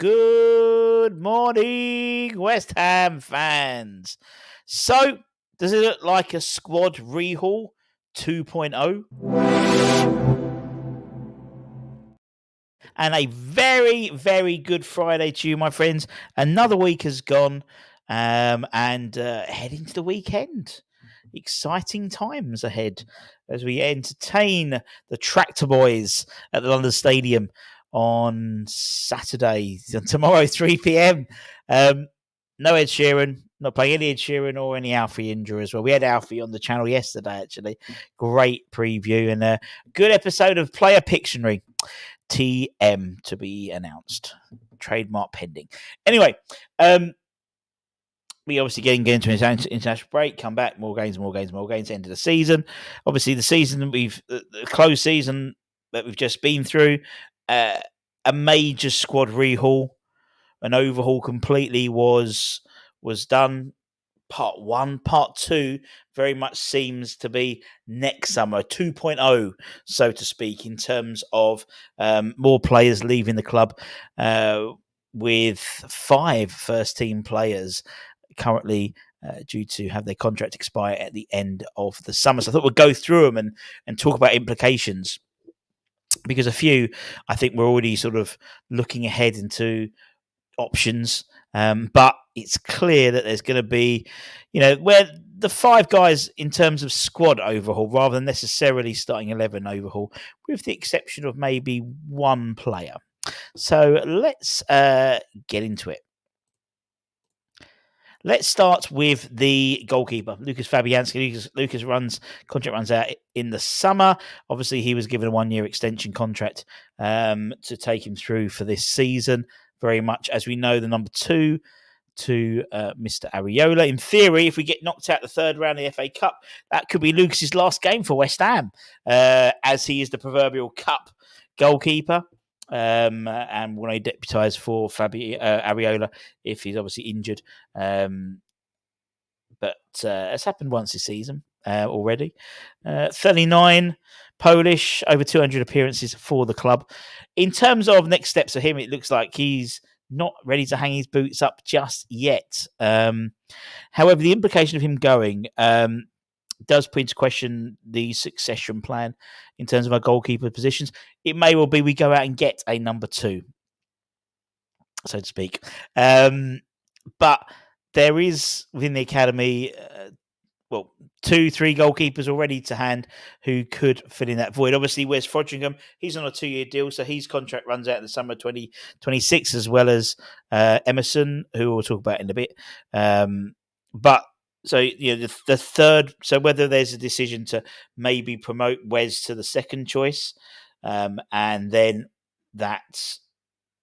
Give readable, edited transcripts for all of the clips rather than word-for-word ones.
good morning, West Ham fans. So, does it look like a squad rehaul 2.0? And a very, very good Friday to you, my friends. Another week has gone and heading to the weekend. Exciting times ahead as we entertain the Tractor Boys at the London Stadium on Saturday, tomorrow, 3 p.m. No Ed Sheeran, not playing any Ed Sheeran or any Alfie injury as well. We had Alfie on the channel yesterday, actually. Great preview and a good episode of Player Pictionary. TM to be announced. Trademark pending. Anyway, we obviously get into an international break, come back, more games, end of the season. Obviously, the season that the closed season that we've just been through, a major squad rehaul, an overhaul completely was done. Part 1, part 2 very much seems to be next summer, 2.0, so to speak, in terms of more players leaving the club, with 5 first-team players currently due to have their contract expire at the end of the summer. So I thought we'd go through them and talk about implications, because a few, I think, we're already sort of looking ahead into options, but it's clear that there's going to be, where the 5 guys in terms of squad overhaul rather than necessarily starting 11 overhaul, with the exception of maybe one player. So let's get into it. Let's start with the goalkeeper, Lucas Fabianski. Lucas contract runs out in the summer. Obviously, he was given a 1-year extension contract to take him through for this season. Very much, as we know, the number 2 to Mr. Areola. In theory, if we get knocked out the third round of the FA Cup, that could be Lucas's last game for West Ham, as he is the proverbial cup goalkeeper. And when I deputise for Areola if he's obviously injured. But it's happened once this season already. 39, Polish, over 200 appearances for the club. In terms of next steps for him, it looks like he's not ready to hang his boots up just yet. However, the implication of him going does put into question the succession plan in terms of our goalkeeper positions. It may well be we go out and get a number 2, so to speak. But there is within the academy, 2-3 goalkeepers already to hand who could fill in that void. Obviously, Wes Frodringham, he's on a 2-year deal, so his contract runs out in the summer 2026, as well as Emerson, who we'll talk about in a bit. But so the third. So whether there's a decision to maybe promote Wes to the second choice, and then that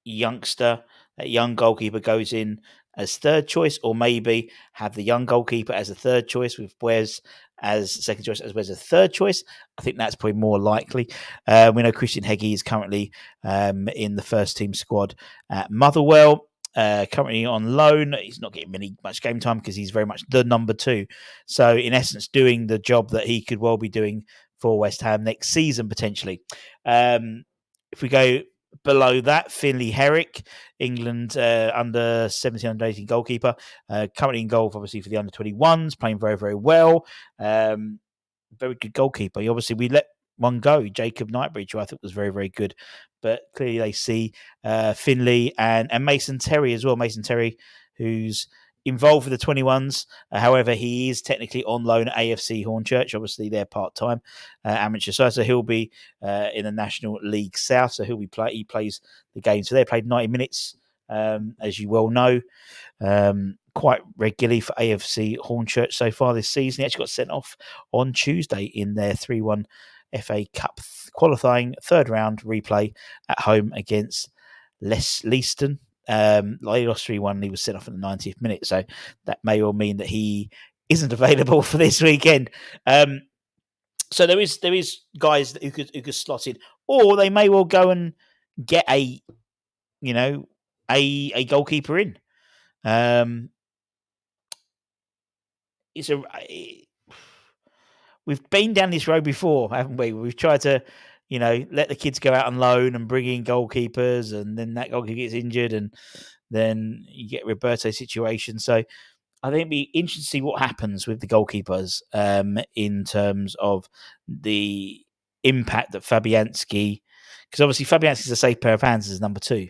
youngster, that young goalkeeper goes in as third choice, or maybe have the young goalkeeper as a third choice with Wes as second choice, as Wes as third choice. I think that's probably more likely. We know Christian Heggie is currently in the first team squad at Motherwell. Currently on loan. He's not getting much game time because he's very much the number 2. So in essence, doing the job that he could well be doing for West Ham next season, potentially. If we go below that, Finlay Herrick, England under 17, under 18 goalkeeper, currently in goal, obviously, for the under 21s, playing very, very well. Very good goalkeeper. Obviously, we let one go, Jacob Knightbridge, who I thought was very, very good. But clearly they see Finlay and Mason Terry as well. Mason Terry, who's involved with the 21s. However, he is technically on loan at AFC Hornchurch. Obviously, they're part-time amateur side, so he'll be in the National League South. So he plays the game. So they played 90 minutes, as you well know, quite regularly for AFC Hornchurch so far this season. He actually got sent off on Tuesday in their 3-1 FA Cup qualifying third round replay at home against Leiston. They lost 3-1. He was sent off in the 90th minute, so that may well mean that he isn't available for this weekend. So there is guys who could slot in, or they may well go and get a goalkeeper in. We've been down this road before, haven't we? We've tried to, let the kids go out on loan and bring in goalkeepers, and then that goalkeeper gets injured, and then you get Roberto situation. So I think it'd be interesting to see what happens with the goalkeepers in terms of the impact that Fabianski, because obviously Fabianski's a safe pair of hands as number two.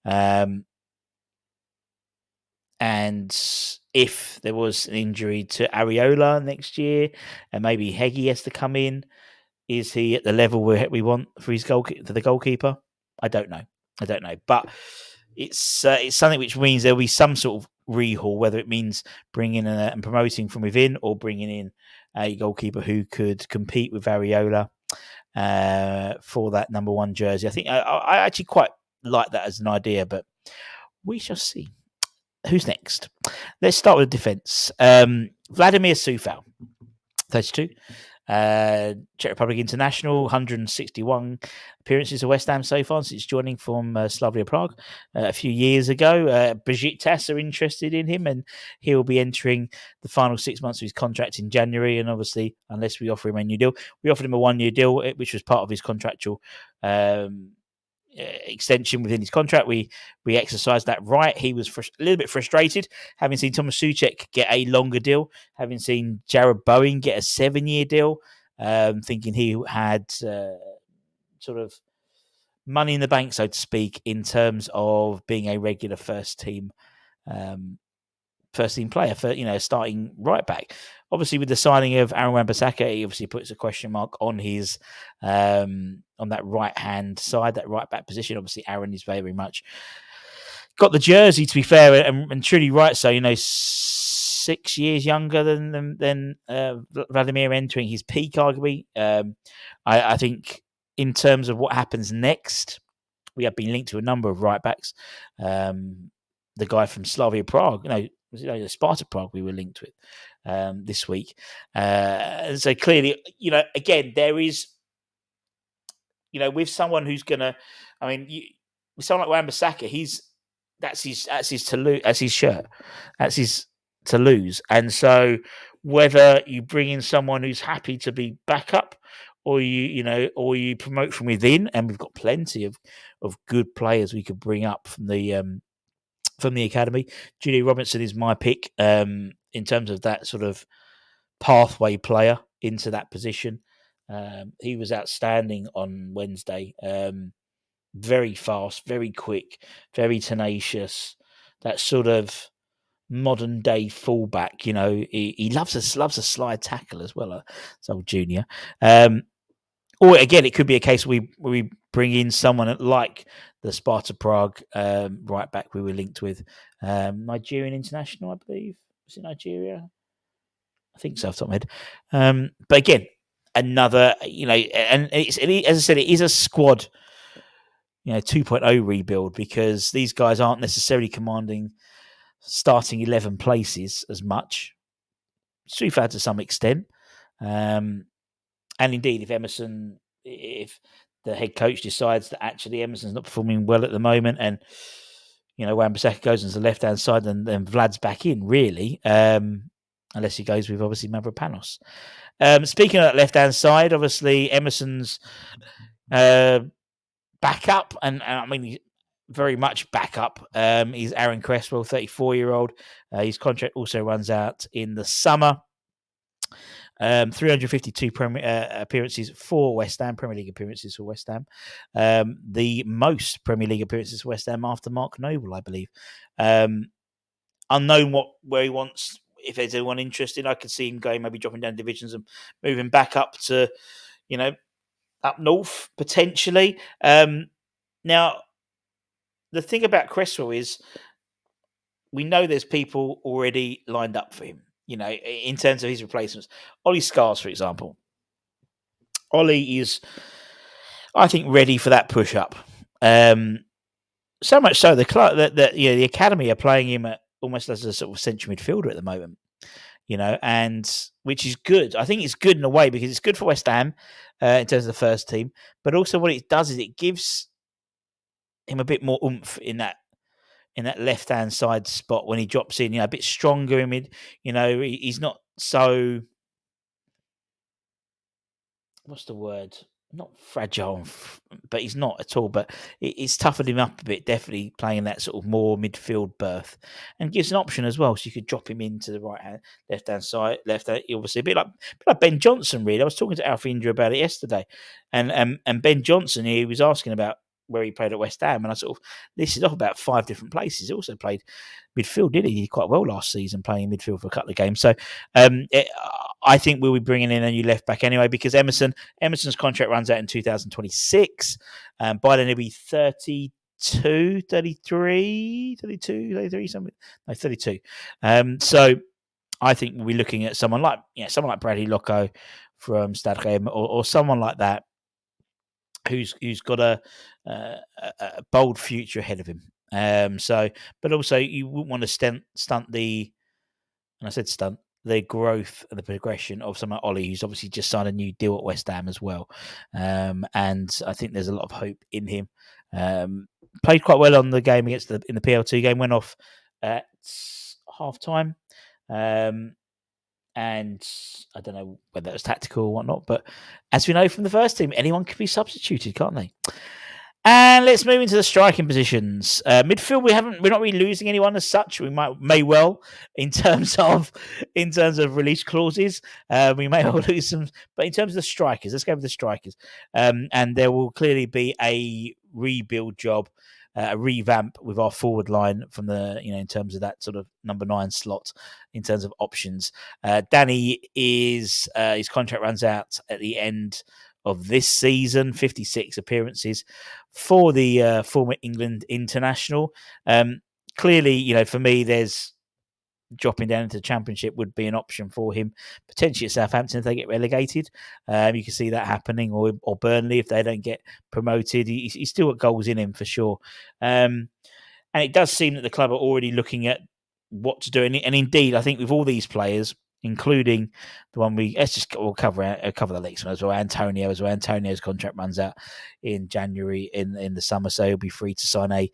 Um, and if there was an injury to Areola next year, and maybe Heggie has to come in, is he at the level where we want for his for the goalkeeper? I don't know. But it's something which means there'll be some sort of rehaul, whether it means bringing and promoting from within, or bringing in a goalkeeper who could compete with Areola for that number one jersey. I think I actually quite like that as an idea, but we shall see. Who's next? Let's start with defence. Vladimir Sufal, 32. Czech Republic international, 161 appearances at West Ham so far since joining from Slavia Prague a few years ago. Besiktas are interested in him, and he'll be entering the final 6 months of his contract in January. And obviously, unless we offer him a new deal, we offered him a 1 year deal, which was part of his contractual extension within his contract. We exercised that right. He was a little bit frustrated having seen Thomas Souček get a longer deal, having seen Jared Bowen get a 7 year deal, thinking he had sort of money in the bank, so to speak, in terms of being a regular first team player for starting right back. Obviously, with the signing of Aaron Wan-Bissaka, he obviously puts a question mark on his on that right hand side, that right back position. Obviously, Aaron is very much got the jersey, to be fair, and truly right. So 6 years younger than Vladimir, entering his peak, arguably. I think in terms of what happens next, we have been linked to a number of right backs. The guy from Slavia Prague, Sparta Prague, we were linked with this week. So clearly, again, there is, with someone who's gonna, with someone like Wan-Bissaka, that's his to lose, that's his shirt, that's his to lose, and so whether you bring in someone who's happy to be backup, or you promote from within, and we've got plenty of good players we could bring up from the academy. Julie Robinson is my pick in terms of that sort of pathway player into that position. He was outstanding on Wednesday. Very fast, very quick, very tenacious. That sort of modern day fullback. He loves a slide tackle as well. So Junior. Or again, it could be a case where we bring in someone like the Sparta Prague right back we were linked with, Nigerian international, I believe. Was it Nigeria? I think so, off the top of my head. But again, another, and as I said, it is a squad, 2.0 rebuild, because these guys aren't necessarily commanding starting 11 places as much. Sufad to some extent. And indeed, if the head coach decides that actually Emerson's not performing well at the moment, and Wan-Bissaka goes on the left hand side, and then Vlad's back in, really, unless he goes with obviously Mavropanos. Speaking of that left hand side, obviously Emerson's backup, and very much backup, is Aaron Cresswell, 34-year-old. His contract also runs out in the summer. 352 appearances for West Ham, Premier League appearances for West Ham. The most Premier League appearances for West Ham after Mark Noble, I believe. Unknown where he wants. If there's anyone interested, I could see him going, maybe dropping down divisions and moving back up to, up north potentially. Now, the thing about Cresswell is, we know there's people already lined up for him. In terms of his replacements, Ollie Scars, for example. Ollie is, I think, ready for that push up. So much so the club that the academy are playing him almost as a sort of central midfielder at the moment. And which is good. I think it's good in a way because it's good for West Ham in terms of the first team, but also what it does is it gives him a bit more oomph in that left hand side spot when he drops in. A bit stronger in mid. He's not so. What's the word? not fragile, but he's not at all. But it's toughened him up a bit, definitely playing that sort of more midfield berth, and gives an option as well. So you could drop him into the right hand, left hand side, left hand. Obviously, a bit like Ben Johnson. Really, I was talking to Alfie Indra about it yesterday, and Ben Johnson, he was asking about where he played at West Ham, and I sort of listed off about 5 different places. He also played midfield, did he? He did quite well last season, playing midfield for a couple of games. So I think we'll be bringing in a new left back anyway, because Emerson's contract runs out in 2026. By then he'll be 32, 33, 32, 33, something. No, 32. So I think we'll be looking at someone like Bradley Locko from Stade Rennes, or someone like that who's got a bold future ahead of him. But also you wouldn't want to stunt the, and I said stunt, the growth and the progression of someone like Ollie, who's obviously just signed a new deal at West Ham as well. And I think there's a lot of hope in him. Played quite well on the game in the PL2 game, went off at half time. And I don't know whether it was tactical or whatnot, but as we know from the first team, anyone can be substituted, can't they? And let's move into the striking positions. Midfield, we're not really losing anyone as such. We may well, in terms of release clauses, we may well lose some. But in terms of the strikers, let's go with the strikers. And there will clearly be a rebuild job, a revamp with our forward line from in terms of that sort of number 9 slot, in terms of options. Danny his contract runs out at the end of this season, 56 appearances for the former England international. Clearly, for me, there's dropping down into the Championship would be an option for him, potentially at Southampton if they get relegated. You can see that happening, or Burnley if they don't get promoted. He's still got goals in him for sure. And it does seem that the club are already looking at what to do. And indeed, I think with all these players, including the one we'll cover the next one as well. Antonio as well. Antonio's contract runs out in January in the summer, so he'll be free to sign a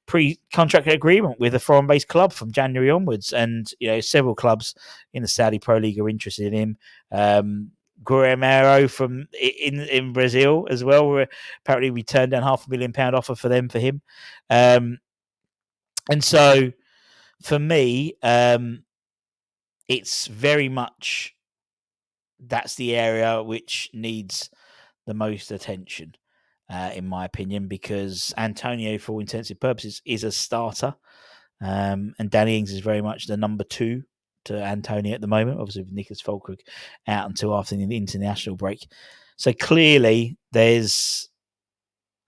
pre-contract agreement with a foreign-based club from January onwards. And several clubs in the Saudi Pro League are interested in him. Guilherme from in Brazil as well. Where apparently we turned down £500,000 offer for him. And so for me, it's very much that's the area which needs the most attention, in my opinion, because Antonio, for all intensive purposes, is a starter, and Danny Ings is very much the number 2 to Antonio at the moment, obviously with Nicholas Fulkrug out until after the international break. So clearly there's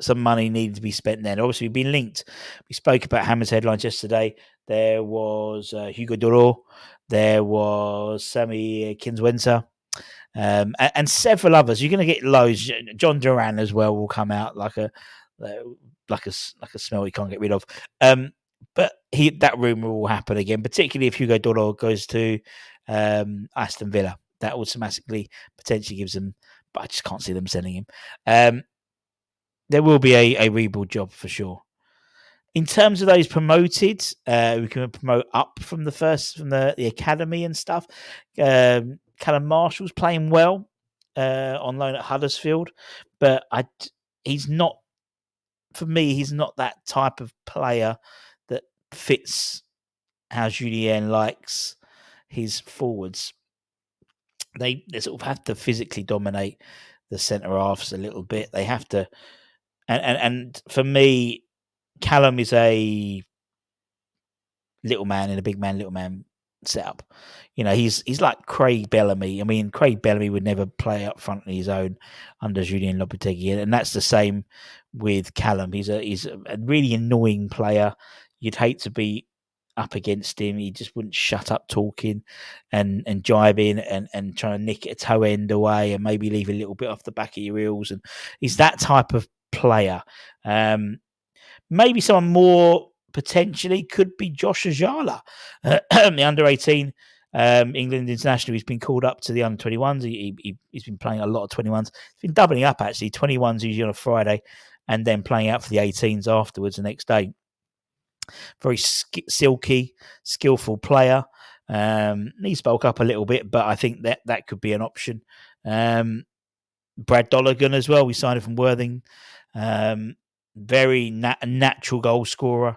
some money needed to be spent there. Obviously, we've been linked. We spoke about Hammer's headlines yesterday. There was Hugo Duro. There was Sammy Kinswenser. And several others. You're going to get loads. John Duran as well will come out like a smell you can't get rid of. But that rumor will happen again, particularly if Hugo Duro goes to Aston Villa. That automatically potentially gives them, but I just can't see them selling him. There will be a rebuild job for sure. In terms of those promoted, we can promote up from the academy and stuff. Callum Marshall's playing well on loan at Huddersfield, but he's not, for me, he's not that type of player that fits how Julien likes his forwards. They sort of have to physically dominate the centre halves a little bit. They have to, and for me, Callum is a little man in a big man, little man setup. He's like Craig Bellamy. I mean, Craig Bellamy would never play up front on his own under Julien Lopetegui, and that's the same with Callum. He's a really annoying player. You'd hate to be up against him. He just wouldn't shut up talking and jibing and trying to nick a toe end away and maybe leave a little bit off the back of your heels. And he's that type of player. Maybe someone more potentially could be Josh Ajala, the under-18 England international. He's been called up to the under-21s. He's been playing a lot of 21s. He's been doubling up, actually. 21s usually on a Friday and then playing out for the 18s afterwards the next day. Very silky, skillful player. He spoke up a little bit, but I think that could be an option. Brad Dolligan as well. We signed him from Worthing. Very natural goal scorer.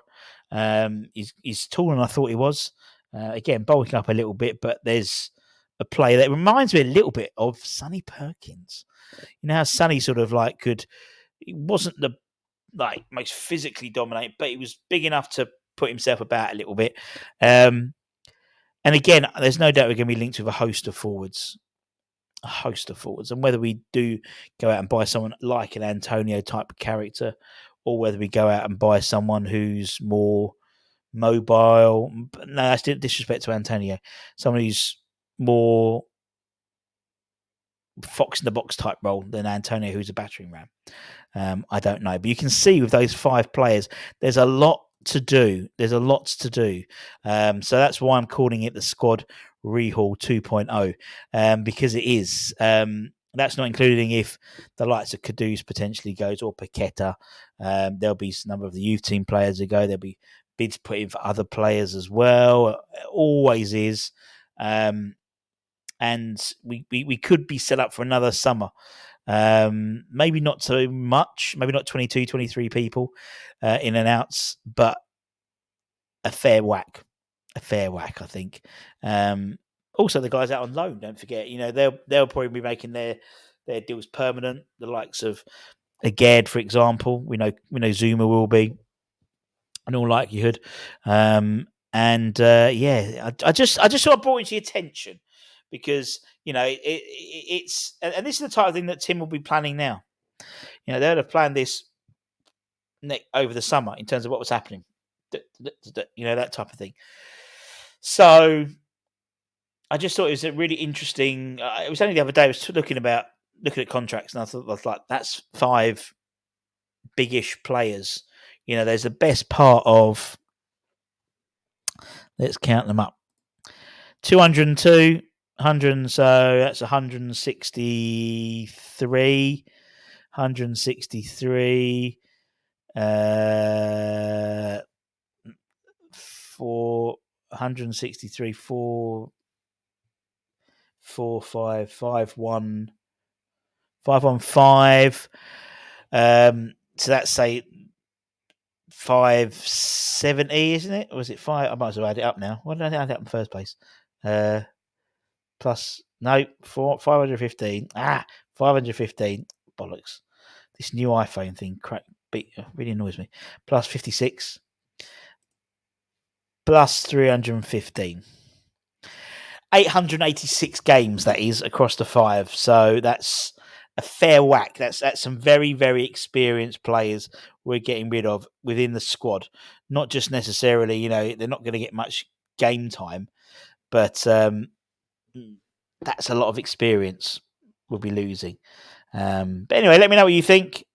He's taller than I thought he was. Again, bulking up a little bit, but there's a player that reminds me a little bit of Sonny Perkins. You know how Sonny sort of he wasn't the most physically dominant, but he was big enough to put himself about a little bit. And again, there's no doubt we're going to be linked with a host of forwards. And whether we do go out and buy someone like an Antonio type of character, or whether we go out and buy someone who's more mobile. No, that's disrespect to Antonio. Someone who's more fox in the box type role than Antonio, who's a battering ram. I don't know, but you can see with those 5 players, there's a lot to do. So that's why I'm calling it the squad Overhaul 2.0, because it is. That's not including if the likes of Kudus potentially goes, or Paqueta. There'll be a number of the youth team players that go. There'll be bids put in for other players as well. It always is. And we could be set up for another summer. Maybe not so much, maybe not 22, 23 people in and outs, but a fair whack, I think. Also, the guys out on loan, don't forget, they'll probably be making their deals permanent. The likes of Agad, for example, we know Zuma will be, in all likelihood. I just sort of brought it to your attention because it's and this is the type of thing that Tim will be planning now. They'll have planned this over the summer in terms of what was happening, that type of thing. So I just thought it was a really interesting. It was only the other day I was looking at contracts, and I was like, that's 5 big-ish players. There's the best part of. Let's count them up. 202, 100, so that's 163. 163. 163, 4, 5, 5, 1, 5 on 5. So that's say 570, isn't it? Or was it 5? I might as well add it up now. Why did I add it up in the first place? Plus, no, 515. 515. Bollocks. This new iPhone thing really annoys me. Plus 56. Plus 315. 886 games, that is, across the 5. So that's a fair whack. That's some very, very experienced players we're getting rid of within the squad. Not just necessarily, they're not going to get much game time, but that's a lot of experience we'll be losing. But anyway, let me know what you think.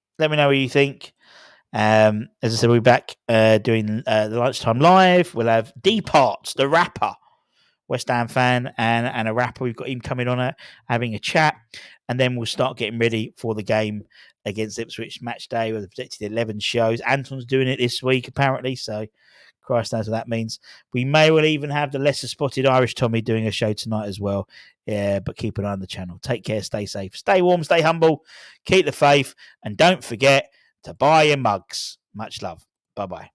As I said, we'll be back doing the lunchtime live. We'll have D Parts, the rapper, West Ham fan, and a rapper. We've got him coming on having a chat, and then we'll start getting ready for the game against Ipswich match day with the predicted 11 shows. Anton's doing it this week apparently, so Christ knows what that means. We may well even have the lesser spotted Irish Tommy doing a show tonight as well. Yeah, but keep an eye on the channel. Take care, stay safe, stay warm, stay humble, keep the faith, and don't forget to buy your mugs. Much love. Bye-bye.